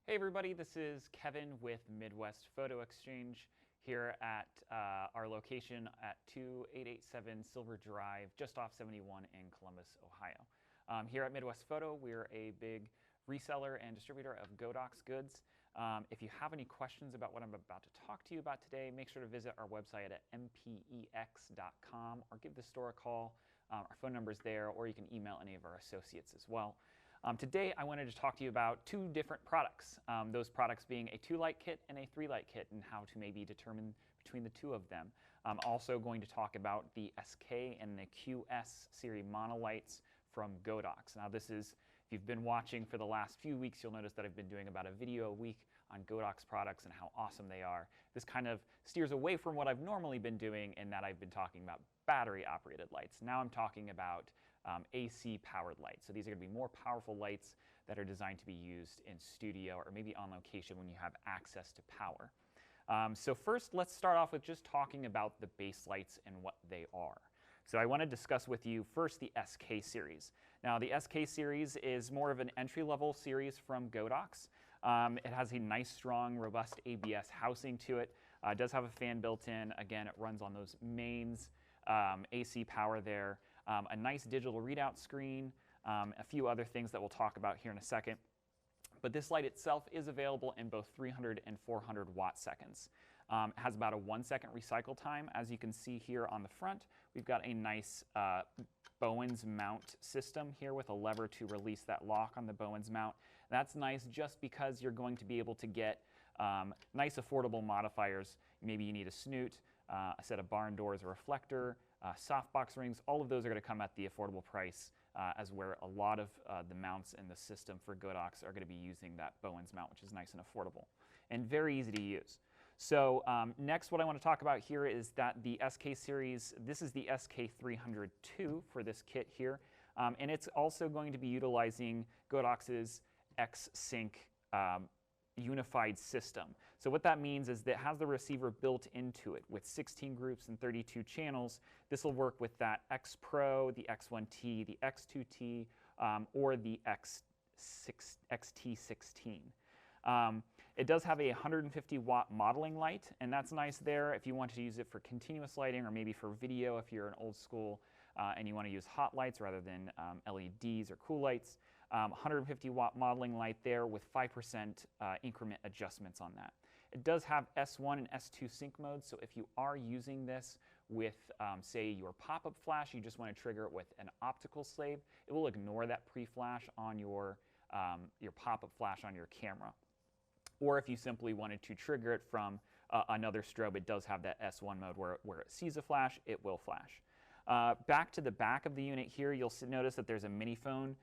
Hey everybody, this is Kevin with Midwest Photo Exchange here at our location at 2887 Silver Drive, just off 71 in Columbus, Ohio. Here at Midwest Photo, we're a big reseller and distributor of Godox goods. If you have any questions about what I'm about to talk to you about today, make sure to visit our website at mpex.com or give the store a call. Our phone number is there, or you can email any of our associates as well. Today I wanted to talk to you about two different products, those products being a 2-light kit and a 3-light kit, and how to maybe determine between the two of them. I'm also going to talk about the SK and the QS series monolights from Godox. Now this is, if you've been watching for the last few weeks, you'll notice that I've been doing about a video a week on Godox products and how awesome they are. This kind of steers away from what I've normally been doing in that I've been talking about battery-operated lights. Now I'm talking about AC-powered lights. So these are going to be more powerful lights that are designed to be used in studio or maybe on location when you have access to power. So first, let's start off with just talking about the base lights and what they are. So I want to discuss with you first the SK series. Now the SK series is more of an entry-level series from Godox. It has a nice, strong, robust ABS housing to it. It does have a fan built in. Again, it runs on those mains, AC power there, a nice digital readout screen, a few other things that we'll talk about here in a second. But this light itself is available in both 300 and 400 watt seconds. It has about a 1-second recycle time. As you can see here on the front, we've got a nice Bowens mount system here with a lever to release that lock on the Bowens mount. That's nice just because you're going to be able to get nice affordable modifiers. Maybe you need a snoot, a set of barn doors, a reflector, softbox rings. All of those are going to come at the affordable price, as where a lot of the mounts in the system for Godox are going to be using that Bowens mount, which is nice and affordable and very easy to use. So next, what I want to talk about here is that the SK series, this is the SK302 for this kit here, and it's also going to be utilizing Godox's X-Sync unified system. So what that means is that it has the receiver built into it with 16 groups and 32 channels. This will work with that X Pro, the X1T, the X2T, or the XT16. It does have a 150 watt modeling light, and that's nice there if you want to use it for continuous lighting or maybe for video if you're an old school and you want to use hot lights rather than LEDs or cool lights. 150 watt modeling light there with 5% increment adjustments on that. It does have S1 and S2 sync modes, so if you are using this with, say, your pop-up flash, you just want to trigger it with an optical slave, it will ignore that pre-flash on your pop-up flash on your camera. Or if you simply wanted to trigger it from another strobe, it does have that S1 mode where it sees a flash, it will flash. Back to the back of the unit here, you'll notice that there's a mini phone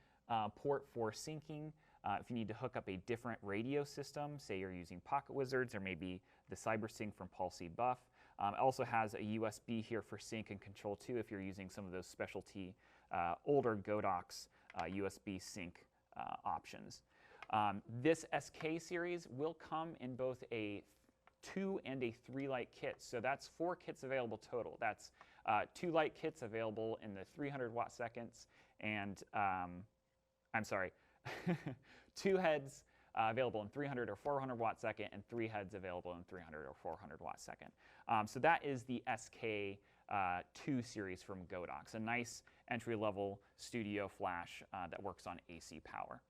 port for syncing. If you need to hook up a different radio system, say you're using Pocket Wizards or maybe the CyberSync from Pulse Buff. It also has a USB here for sync and control too if you're using some of those specialty older Godox USB sync options. This SK series will come in both a 2 and a 3-light kit. So that's 4 kits available total. That's 2-light kits available in the 300 watt seconds and, I'm sorry, 2 heads available in 300 or 400 watt second and 3 heads available in 300 or 400 watt second. So that is the SK2 series from Godox, a nice entry-level studio flash that works on AC power.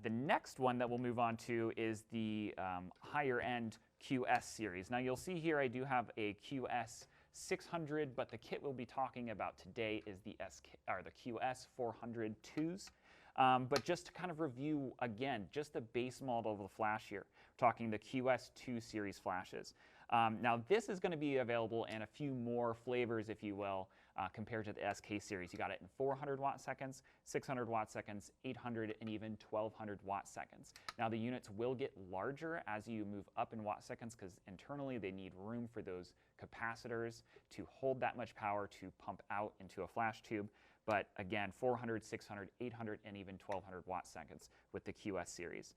The next one that we'll move on to is the higher-end QS series. Now you'll see here I do have a QS 600, but the kit we'll be talking about today is the QS 402s. But just to kind of review again, just the base model of the flash here, we're talking the QS2 series flashes. Now this is going to be available in a few more flavors, if you will, compared to the SK series. You got it in 400 watt seconds, 600 watt seconds, 800, and even 1200 watt seconds. Now the units will get larger as you move up in watt seconds because internally they need room for those capacitors to hold that much power to pump out into a flash tube. But again, 400, 600, 800, and even 1200 watt seconds with the QS series.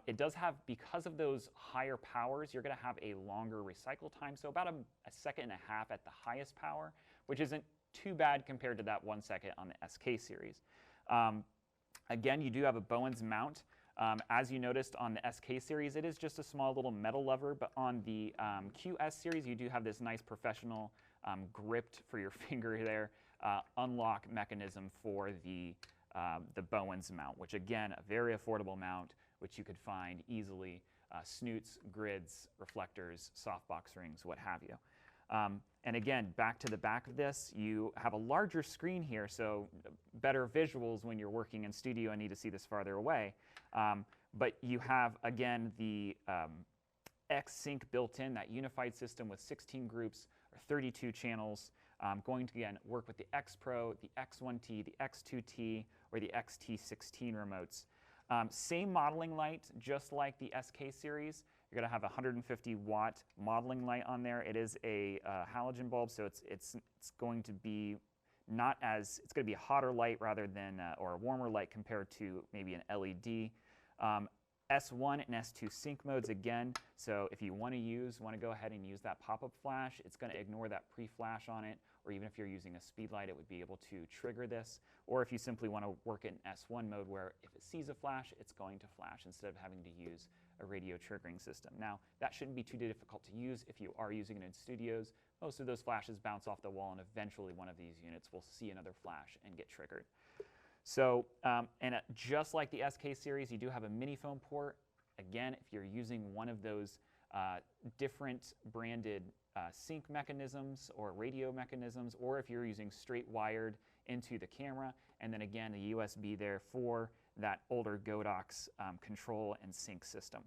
It does have, because of those higher powers, you're going to have a longer recycle time, so about a second and a half at the highest power, which isn't too bad compared to that 1 second on the SK series. Again, you do have a Bowens mount. As you noticed on the SK series, it is just a small little metal lever, but on the QS series, you do have this nice professional gripped for your finger there unlock mechanism for the Bowens mount, which again, a very affordable mount, which you could find easily, snoots, grids, reflectors, softbox rings, what have you. And again, back to the back of this, you have a larger screen here, so better visuals when you're working in studio and need to see this farther away. But you have, again, the X-Sync built in, that unified system with 16 groups or 32 channels, going to, again, work with the X Pro, the X1T, the X2T, or the XT16 remotes. Same modeling light, just like the SK series. You're going to have a 150-watt modeling light on there. It is a halogen bulb, so it's going to be not as, it's going to be a hotter light rather than, or a warmer light compared to maybe an LED. S1 and S2 sync modes again, so if you want to go ahead and use that pop-up flash, it's going to ignore that pre-flash on it, or even if you're using a speed light, it would be able to trigger this. Or if you simply want to work in S1 mode where if it sees a flash, it's going to flash instead of having to use a radio triggering system. Now, that shouldn't be too difficult to use if you are using it in studios. Most of those flashes bounce off the wall, and eventually one of these units will see another flash and get triggered. So, just like the SK series, you do have a mini foam port. Again, if you're using one of those different branded sync mechanisms or radio mechanisms, or if you're using straight wired into the camera, and then again, a USB there for that older Godox control and sync system.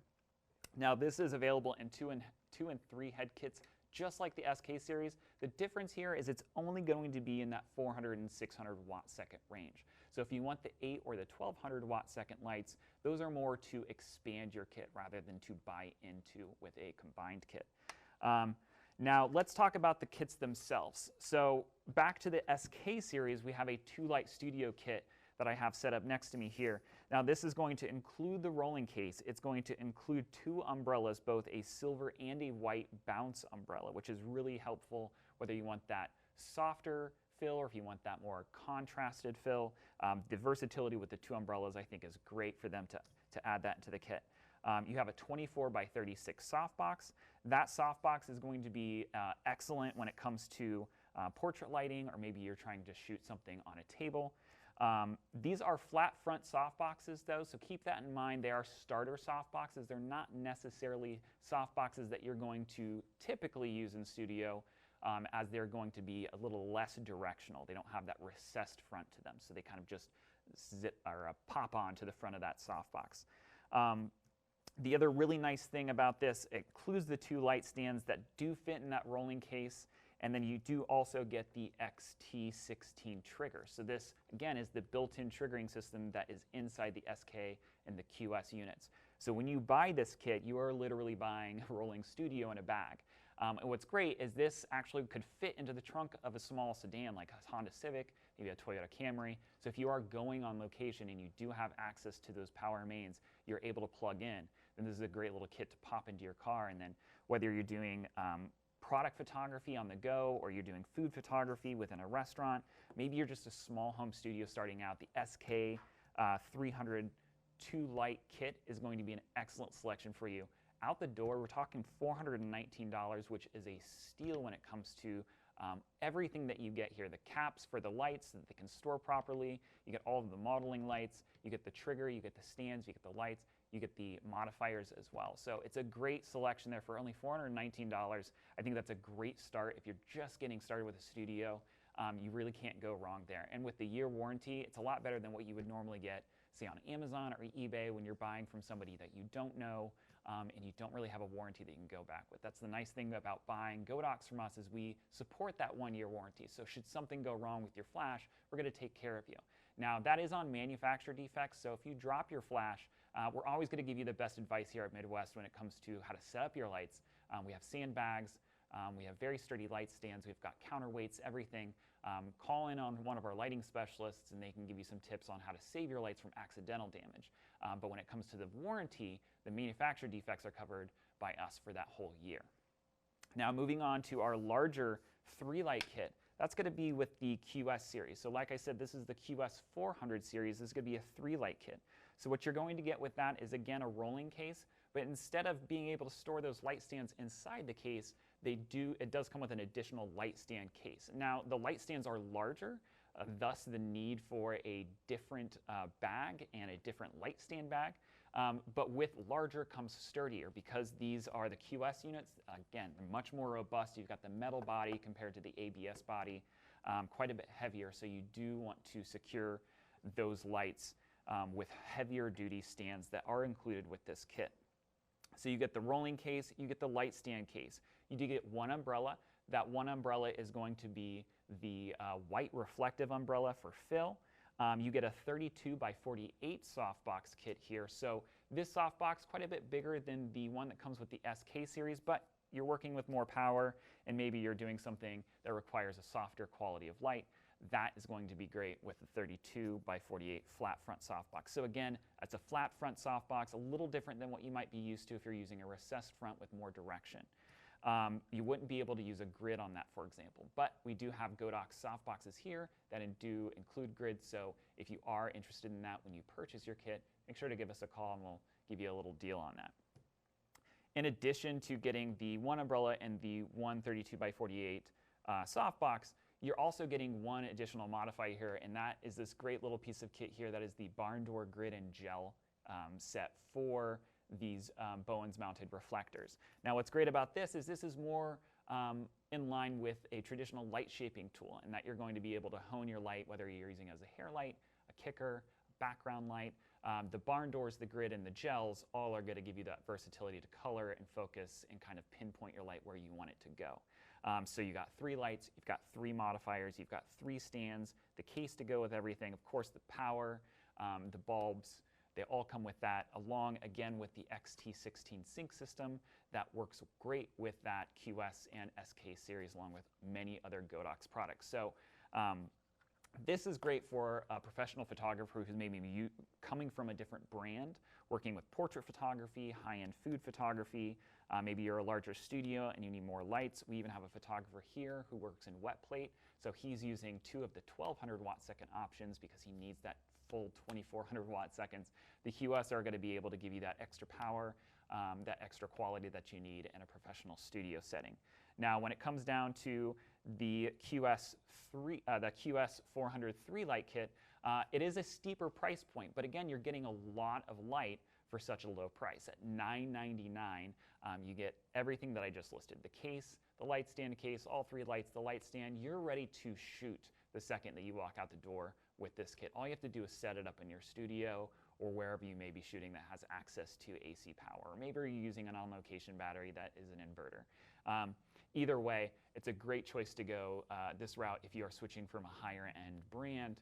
Now, this is available in 2 and 3 head kits, just like the SK series. The difference here is it's only going to be in that 400 and 600 watt second range. So if you want the 8 or the 1200 watt second lights, those are more to expand your kit rather than to buy into with a combined kit. Now let's talk about the kits themselves. So back to the SK series, we have a 2-light studio kit that I have set up next to me here. Now this is going to include the rolling case. It's going to include 2 umbrellas, both a silver and a white bounce umbrella, which is really helpful whether you want that softer fill or if you want that more contrasted fill. The versatility with the 2 umbrellas I think is great for them to add that into the kit. You have a 24 by 36 softbox. That softbox is going to be excellent when it comes to portrait lighting, or maybe you're trying to shoot something on a table. These are flat front softboxes though, so keep that in mind. They are starter softboxes. They're not necessarily softboxes that you're going to typically use in studio, as they're going to be a little less directional. They don't have that recessed front to them, so they kind of just zip or pop on to the front of that softbox. The other really nice thing about this, it includes the 2 light stands that do fit in that rolling case, and then you do also get the XT16 trigger. So this, again, is the built-in triggering system that is inside the SK and the QS units. So when you buy this kit, you are literally buying a rolling studio in a bag. And what's great is this actually could fit into the trunk of a small sedan like a Honda Civic, maybe a Toyota Camry. So if you are going on location and you do have access to those power mains, you're able to plug in, then this is a great little kit to pop into your car. And then whether you're doing product photography on the go, or you're doing food photography within a restaurant, maybe you're just a small home studio starting out, the SK 300 2-light kit is going to be an excellent selection for you. Out the door, we're talking $419, which is a steal when it comes to everything that you get here. The caps for the lights so that they can store properly. You get all of the modeling lights. You get the trigger. You get the stands. You get the lights. You get the modifiers as well. So it's a great selection there for only $419. I think that's a great start. If you're just getting started with a studio, you really can't go wrong there. And with the year warranty, it's a lot better than what you would normally get, say, on Amazon or eBay when you're buying from somebody that you don't know. And you don't really have a warranty that you can go back with. That's the nice thing about buying Godox from us, is we support that 1-year warranty. So should something go wrong with your flash, we're going to take care of you. Now, that is on manufacturer defects, so if you drop your flash, we're always going to give you the best advice here at Midwest when it comes to how to set up your lights. We have sandbags, we have very sturdy light stands, we've got counterweights, everything. Call in on one of our lighting specialists and they can give you some tips on how to save your lights from accidental damage. But when it comes to the warranty, the manufacturer defects are covered by us for that whole year. Now moving on to our larger 3-light kit, that's going to be with the QS series. So like I said, this is the QS 400 series. This is going to be a 3-light kit. So what you're going to get with that is, again, a rolling case, but instead of being able to store those light stands inside the case, it does come with an additional light stand case. Now, the light stands are larger, thus the need for a different bag and a different light stand bag. But with larger comes sturdier, because these are the QS units. Again, they're much more robust. You've got the metal body compared to the ABS body, quite a bit heavier, so you do want to secure those lights with heavier duty stands that are included with this kit. So you get the rolling case, you get the light stand case. You do get one umbrella. That one umbrella is going to be the white reflective umbrella for fill. You get a 32 by 48 softbox kit here. So this softbox, quite a bit bigger than the one that comes with the SK series, but you're working with more power, and maybe you're doing something that requires a softer quality of light. That is going to be great with the 32 by 48 flat front softbox. So again, that's a flat front softbox, a little different than what you might be used to if you're using a recessed front with more direction. You wouldn't be able to use a grid on that, for example, but we do have Godox softboxes here that do include grids, so if you are interested in that when you purchase your kit, make sure to give us a call and we'll give you a little deal on that. In addition to getting the one umbrella and the 132 by 48 softbox, you're also getting one additional modifier here, and that is this great little piece of kit here that is the barn door grid and gel set for these Bowens mounted reflectors. Now what's great about this is more in line with a traditional light shaping tool, and that you're going to be able to hone your light, whether you're using it as a hair light, a kicker, a background light. The barn doors, the grid, and the gels all are going to give you that versatility to color and focus and kind of pinpoint your light where you want it to go. So you got 3 lights, you've got 3 modifiers, you've got 3 stands, the case to go with everything, of course the power, the bulbs, they all come with that, along again with the XT16 sync system that works great with that QS and SK series, along with many other Godox products. So this is great for a professional photographer who's maybe coming from a different brand, working with portrait photography, high-end food photography. Maybe you're a larger studio and you need more lights. We even have a photographer here who works in wet plate, so he's using 2 of the 1200 watt second options because he needs that full 2400 watt seconds. The QS are going to be able to give you that extra power, that extra quality that you need in a professional studio setting. Now, when it comes down to the QS 403 light kit, it is a steeper price point, but again, you're getting a lot of light for such a low price. At $9.99, you get everything that I just listed: the case, the light stand case, all 3 lights, the light stand. You're ready to shoot the second that you walk out the door with this kit. All you have to do is set it up in your studio or wherever you may be shooting that has access to AC power. Or maybe you're using an on-location battery that is an inverter. Either way, it's a great choice to go this route if you are switching from a higher-end brand.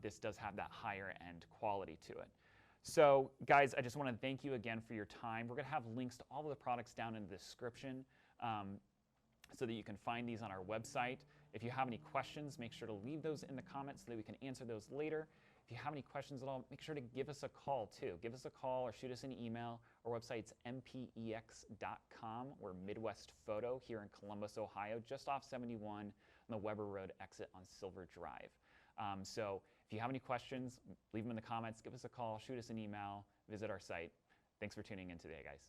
This does have that higher-end quality to it. So, guys, I just want to thank you again for your time. We're going to have links to all of the products down in the description so that you can find these on our website. If you have any questions, make sure to leave those in the comments so that we can answer those later. If you have any questions at all, make sure to give us a call too. Give us a call or shoot us an email. Our website's mpex.com. We're Midwest Photo here in Columbus, Ohio, just off 71 on the Weber Road exit on Silver Drive. So if you have any questions, leave them in the comments, give us a call, shoot us an email, visit our site. Thanks for tuning in today, guys.